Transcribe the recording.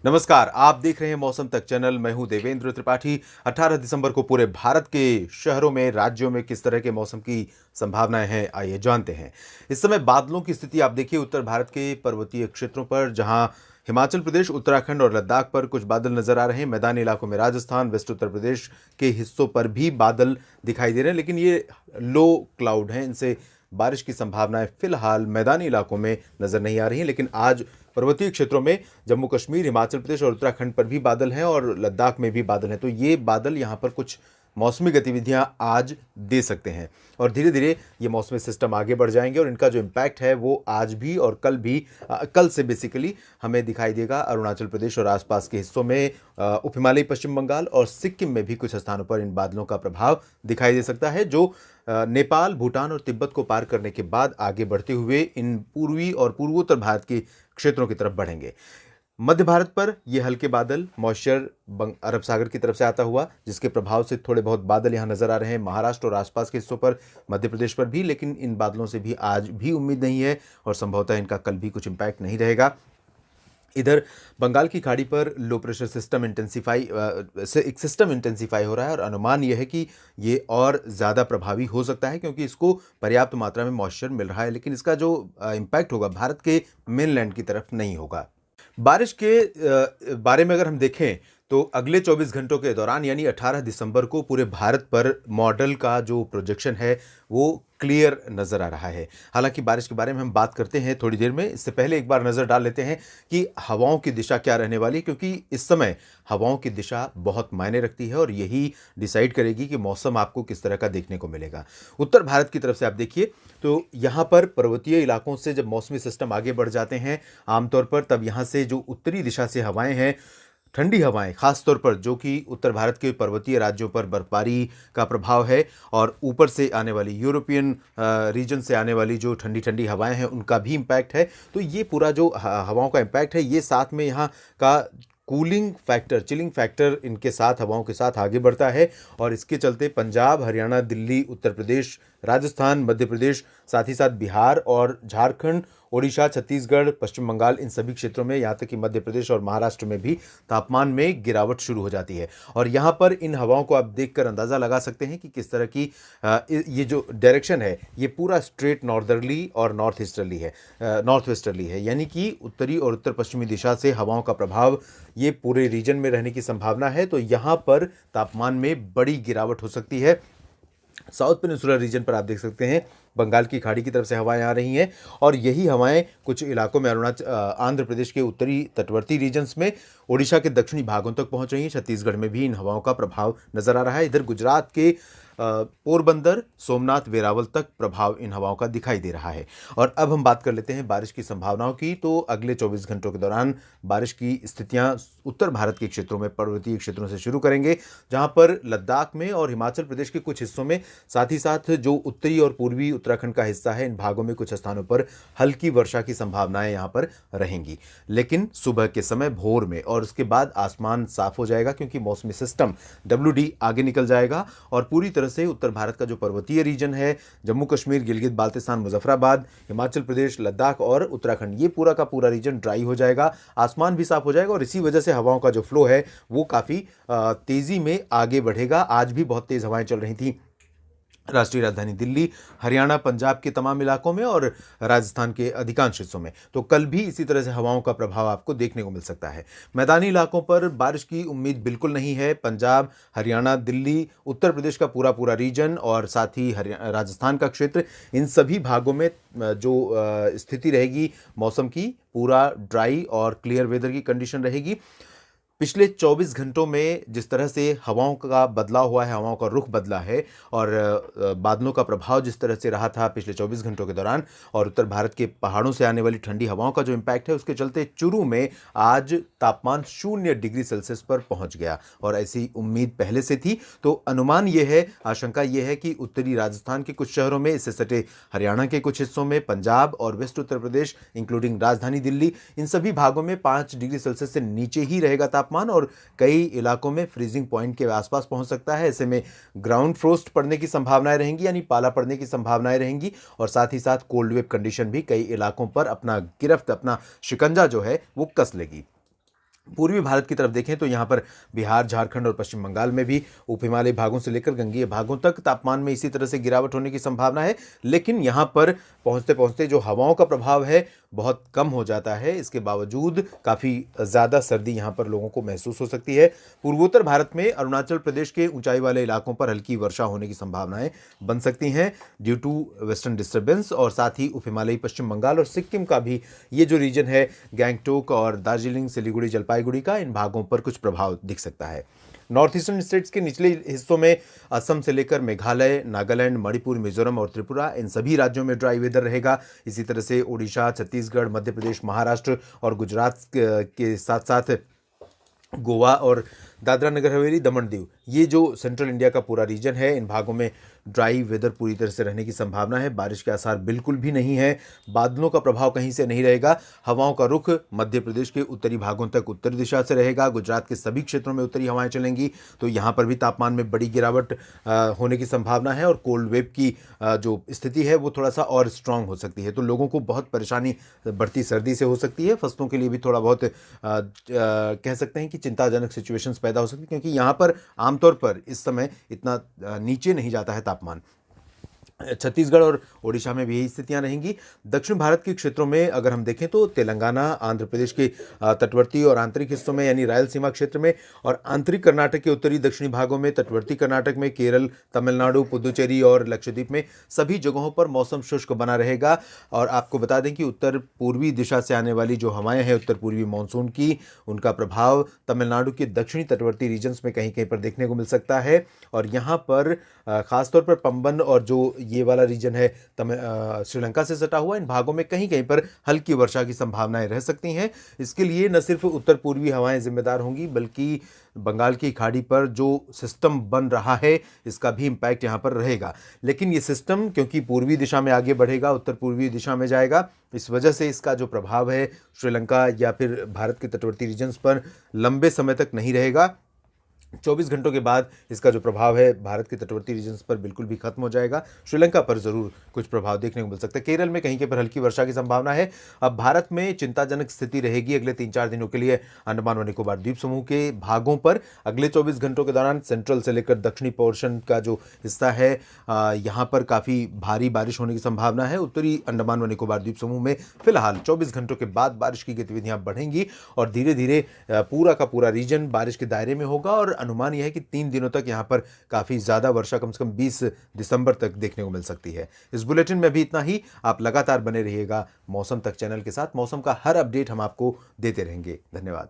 नमस्कार, आप देख रहे हैं मौसम तक चैनल। मैं हूं देवेंद्र त्रिपाठी। 18 दिसंबर को पूरे भारत के शहरों में, राज्यों में किस तरह के मौसम की संभावनाएं हैं, आइए जानते हैं। इस समय बादलों की स्थिति आप देखिए उत्तर भारत के पर्वतीय क्षेत्रों पर, जहां हिमाचल प्रदेश, उत्तराखंड और लद्दाख पर कुछ बादल नजर आ रहे हैं। मैदानी इलाकों में राजस्थान, वेस्ट उत्तर प्रदेश के हिस्सों पर भी बादल दिखाई दे रहे हैं, लेकिन ये लो क्लाउड हैं, इनसे बारिश की संभावनाएं फिलहाल मैदानी इलाकों में नजर नहीं आ रही हैं। लेकिन आज पर्वतीय क्षेत्रों में जम्मू कश्मीर, हिमाचल प्रदेश और उत्तराखंड पर भी बादल हैं और लद्दाख में भी बादल हैं। तो ये बादल यहाँ पर कुछ मौसमी गतिविधियां आज दे सकते हैं और धीरे धीरे ये मौसमी सिस्टम आगे बढ़ जाएंगे और इनका जो इम्पैक्ट है वो आज भी और कल भी, कल से बेसिकली हमें दिखाई देगा। अरुणाचल प्रदेश और आसपास के हिस्सों में, उप हिमालयी पश्चिम बंगाल और सिक्किम में भी कुछ स्थानों पर इन बादलों का प्रभाव दिखाई दे सकता है, जो नेपाल, भूटान और तिब्बत को पार करने के बाद आगे बढ़ते हुए इन पूर्वी और पूर्वोत्तर भारत के क्षेत्रों की तरफ बढ़ेंगे। मध्य भारत पर ये हल्के बादल, मॉइस्चर अरब सागर की तरफ से आता हुआ, जिसके प्रभाव से थोड़े बहुत बादल यहां नजर आ रहे हैं महाराष्ट्र और आसपास के हिस्सों पर, मध्य प्रदेश पर भी। लेकिन इन बादलों से भी आज भी उम्मीद नहीं है और संभवतः इनका कल भी कुछ इम्पैक्ट नहीं रहेगा। इधर बंगाल की खाड़ी पर लो प्रेशर सिस्टम एक सिस्टम इंटेंसिफाई हो रहा है और अनुमान यह है कि ये और ज़्यादा प्रभावी हो सकता है, क्योंकि इसको पर्याप्त मात्रा में मॉइस्चर मिल रहा है। लेकिन इसका जो इम्पैक्ट होगा भारत के मेनलैंड की तरफ नहीं होगा। बारिश के बारे में अगर हम देखें तो अगले 24 घंटों के दौरान यानी 18 दिसंबर को पूरे भारत पर मॉडल का जो प्रोजेक्शन है वो क्लियर नज़र आ रहा है। हालांकि बारिश के बारे में हम बात करते हैं थोड़ी देर में, इससे पहले एक बार नज़र डाल लेते हैं कि हवाओं की दिशा क्या रहने वाली है, क्योंकि इस समय हवाओं की दिशा बहुत मायने रखती है और यही डिसाइड करेगी कि मौसम आपको किस तरह का देखने को मिलेगा। उत्तर भारत की तरफ से आप देखिए तो यहाँ पर पर्वतीय इलाकों से जब मौसमी सिस्टम आगे बढ़ जाते हैं आमतौर पर, तब यहाँ से जो उत्तरी दिशा से हवाएं हैं, ठंडी हवाएं, खासतौर पर जो कि उत्तर भारत के पर्वतीय राज्यों पर बर्फबारी का प्रभाव है और ऊपर से आने वाली यूरोपियन रीजन से आने वाली जो ठंडी ठंडी हवाएं हैं उनका भी इम्पैक्ट है। तो ये पूरा जो हवाओं का इम्पैक्ट है, ये साथ में यहाँ का कूलिंग फैक्टर, चिलिंग फैक्टर इनके साथ, हवाओं के साथ आगे बढ़ता है और इसके चलते पंजाब, हरियाणा, दिल्ली, उत्तर प्रदेश, राजस्थान, मध्य प्रदेश, साथ ही साथ बिहार और झारखंड, ओडिशा, छत्तीसगढ़, पश्चिम बंगाल, इन सभी क्षेत्रों में, यहाँ तक कि मध्य प्रदेश और महाराष्ट्र में भी तापमान में गिरावट शुरू हो जाती है। और यहाँ पर इन हवाओं को आप देखकर अंदाज़ा लगा सकते हैं कि किस तरह की ये जो डायरेक्शन है ये पूरा स्ट्रेट नॉर्दर्ली और नॉर्थ ईस्टर्ली है, नॉर्थ वेस्टर्ली है, यानी कि उत्तरी और उत्तर पश्चिमी दिशा से हवाओं का प्रभाव ये पूरे रीजन में रहने की संभावना है। तो यहाँ पर तापमान में बड़ी गिरावट हो सकती है। साउथ पेनिनसुलर रीजन पर आप देख सकते हैं बंगाल की खाड़ी की तरफ से हवाएं आ रही हैं और यही हवाएं कुछ इलाकों में आंध्र प्रदेश के उत्तरी तटवर्ती रीजन्स में, ओडिशा के दक्षिणी भागों तक पहुंच रही हैं। छत्तीसगढ़ में भी इन हवाओं का प्रभाव नजर आ रहा है। इधर गुजरात के पोरबंदर, सोमनाथ, वेरावल तक प्रभाव इन हवाओं का दिखाई दे रहा है। और अब हम बात कर लेते हैं बारिश की संभावनाओं की। तो अगले 24 घंटों के दौरान बारिश की स्थितियां उत्तर भारत के क्षेत्रों में, पर्वतीय क्षेत्रों से शुरू करेंगे, जहां पर लद्दाख में और हिमाचल प्रदेश के कुछ हिस्सों में, साथ ही साथ जो उत्तरी और पूर्वी उत्तराखंड का हिस्सा है, इन भागों में कुछ स्थानों पर हल्की वर्षा की संभावनाएं यहां पर रहेंगी। लेकिन सुबह के समय, भोर में और उसके बाद आसमान साफ हो जाएगा, क्योंकि मौसमी सिस्टम WD आगे निकल जाएगा और पूरी तरह से उत्तर भारत का जो पर्वतीय रीजन है, जम्मू कश्मीर, गिलगित बाल्टिस्तान, मुजफ्फराबाद, हिमाचल प्रदेश, लद्दाख और उत्तराखंड, ये पूरा का पूरा रीजन ड्राई हो जाएगा, आसमान भी साफ हो जाएगा और इसी वजह से हवाओं का जो फ्लो है वो काफ़ी तेज़ी में आगे बढ़ेगा। आज भी बहुत तेज़ हवाएं चल रही थी राष्ट्रीय राजधानी दिल्ली, हरियाणा, पंजाब के तमाम इलाकों में और राजस्थान के अधिकांश हिस्सों में। तो कल भी इसी तरह से हवाओं का प्रभाव आपको देखने को मिल सकता है। मैदानी इलाकों पर बारिश की उम्मीद बिल्कुल नहीं है। पंजाब, हरियाणा, दिल्ली, उत्तर प्रदेश का पूरा पूरा रीजन और साथ ही राजस्थान का क्षेत्र, इन सभी भागों में जो स्थिति रहेगी मौसम की, पूरा ड्राई और क्लियर वेदर की कंडीशन रहेगी। पिछले 24 घंटों में जिस तरह से हवाओं का बदलाव हुआ है, हवाओं का रुख बदला है और बादलों का प्रभाव जिस तरह से रहा था पिछले 24 घंटों के दौरान, और उत्तर भारत के पहाड़ों से आने वाली ठंडी हवाओं का जो इम्पैक्ट है, उसके चलते चुरू में आज तापमान 0 डिग्री सेल्सियस पर पहुंच गया और ऐसी उम्मीद पहले से थी। तो अनुमान यह है, आशंका यह है कि उत्तरी राजस्थान के कुछ शहरों में, इससे सटे हरियाणा के कुछ हिस्सों में, पंजाब और वेस्ट उत्तर प्रदेश इंक्लूडिंग राजधानी दिल्ली, इन सभी भागों में 5 डिग्री सेल्सियस से नीचे ही रहेगा तापमान और कई इलाकों में फ्रीजिंग पॉइंट के आसपास पहुंच सकता है। ऐसे में ग्राउंड फ्रोस्ट पड़ने की संभावनाएं रहेंगी, यानी पाला पड़ने की संभावनाएं रहेंगी और साथ ही साथ कोल्ड वेव कंडीशन भी कई इलाकों पर अपना गिरफ्त, अपना शिकंजा जो है वो कस लेगी। पूर्वी भारत की तरफ देखें तो यहाँ पर बिहार, झारखंड और पश्चिम बंगाल में भी उप हिमालयी भागों से लेकर गंगेय भागों तक तापमान में इसी तरह से गिरावट होने की संभावना है। लेकिन यहाँ पर पहुँचते पहुँचते जो हवाओं का प्रभाव है बहुत कम हो जाता है। इसके बावजूद काफ़ी ज़्यादा सर्दी यहाँ पर लोगों को महसूस हो सकती है। पूर्वोत्तर भारत में अरुणाचल प्रदेश के ऊंचाई वाले इलाकों पर हल्की वर्षा होने की संभावनाएं बन सकती हैं ड्यू टू वेस्टर्न डिस्टर्बेंस, और साथ ही उप हिमालयी पश्चिम बंगाल और सिक्किम का भी ये जो रीजन है, गैंगटोक और दार्जिलिंग, सिलीगुड़ी, जलपाईगुड़ी का, इन भागों पर कुछ प्रभाव दिख सकता है। नॉर्थ ईस्टर्न स्टेट्स के निचले हिस्सों में असम से लेकर मेघालय, नागालैंड, मणिपुर, मिजोरम और त्रिपुरा, इन सभी राज्यों में ड्राई वेदर रहेगा। इसी तरह से ओडिशा, छत्तीसगढ़, मध्य प्रदेश, महाराष्ट्र और गुजरात के साथ साथ गोवा और दादरा नगर हवेली, दमन दीव, ये जो सेंट्रल इंडिया का पूरा रीजन है, इन भागों में ड्राई वेदर पूरी तरह से रहने की संभावना है। बारिश के आसार बिल्कुल भी नहीं है। बादलों का प्रभाव कहीं से नहीं रहेगा। हवाओं का रुख मध्य प्रदेश के उत्तरी भागों तक उत्तरी दिशा से रहेगा। गुजरात के सभी क्षेत्रों में उत्तरी हवाएं चलेंगी, तो यहाँ पर भी तापमान में बड़ी गिरावट होने की संभावना है और कोल्ड वेव की जो स्थिति है वो थोड़ा सा और स्ट्रांग हो सकती है। तो लोगों को बहुत परेशानी बढ़ती सर्दी से हो सकती है। फसलों के लिए भी थोड़ा बहुत कह सकते हैं कि चिंताजनक सिचुएशंस पैदा हो सकती है, क्योंकि यहाँ पर आमतौर पर इस समय इतना नीचे नहीं जाता है तापमान। छत्तीसगढ़ और ओडिशा में भी यही स्थितियां रहेंगी। दक्षिण भारत के क्षेत्रों में अगर हम देखें तो तेलंगाना, आंध्र प्रदेश के तटवर्ती और आंतरिक हिस्सों में यानी रायलसीमा क्षेत्र में, और आंतरिक कर्नाटक के उत्तरी दक्षिणी भागों में, तटवर्ती कर्नाटक में, केरल, तमिलनाडु, पुदुचेरी और लक्षद्वीप में सभी जगहों पर मौसम शुष्क बना रहेगा। और आपको बता दें कि उत्तर पूर्वी दिशा से आने वाली जो हवाएं हैं उत्तर पूर्वी मानसून की, उनका प्रभाव तमिलनाडु के दक्षिणी तटवर्ती रीजन्स में कहीं कहीं पर देखने को मिल सकता है। और यहाँ पर खासतौर पर पंबन और जो ये वाला रीजन है श्रीलंका से सटा हुआ, इन भागों में कहीं कहीं पर हल्की वर्षा की संभावनाएं रह सकती हैं। इसके लिए न सिर्फ उत्तर पूर्वी हवाएं जिम्मेदार होंगी, बल्कि बंगाल की खाड़ी पर जो सिस्टम बन रहा है इसका भी इम्पैक्ट यहाँ पर रहेगा। लेकिन ये सिस्टम क्योंकि पूर्वी दिशा में आगे बढ़ेगा, उत्तर पूर्वी दिशा में जाएगा, इस वजह से इसका जो प्रभाव है श्रीलंका या फिर भारत के तटवर्ती रीजन्स पर लंबे समय तक नहीं रहेगा। 24 घंटों के बाद इसका जो प्रभाव है भारत के तटवर्ती रीजन्स पर बिल्कुल भी खत्म हो जाएगा। श्रीलंका पर जरूर कुछ प्रभाव देखने को मिल सकता है। केरल में कहीं के पर हल्की वर्षा की संभावना है। अब भारत में चिंताजनक स्थिति रहेगी अगले 3-4 दिनों के लिए अंडमान व निकोबार द्वीप समूह के भागों पर। अगले 24 घंटों के दौरान सेंट्रल से लेकर दक्षिणी पोर्शन का जो हिस्सा है यहाँ पर काफ़ी भारी बारिश होने की संभावना है। उत्तरी अंडमान व निकोबार द्वीप समूह में फिलहाल 24 घंटों के बाद बारिश की गतिविधियाँ बढ़ेंगी और धीरे धीरे पूरा का पूरा रीजन बारिश के दायरे में होगा। और अनुमान यह है कि 3 दिनों तक यहाँ पर काफ़ी ज़्यादा वर्षा कम से कम 20 दिसंबर तक देखने को मिल सकती है। इस बुलेटिन में भी इतना ही। आप लगातार बने रहिएगा मौसम तक चैनल के साथ। मौसम का हर अपडेट हम आपको देते रहेंगे। धन्यवाद।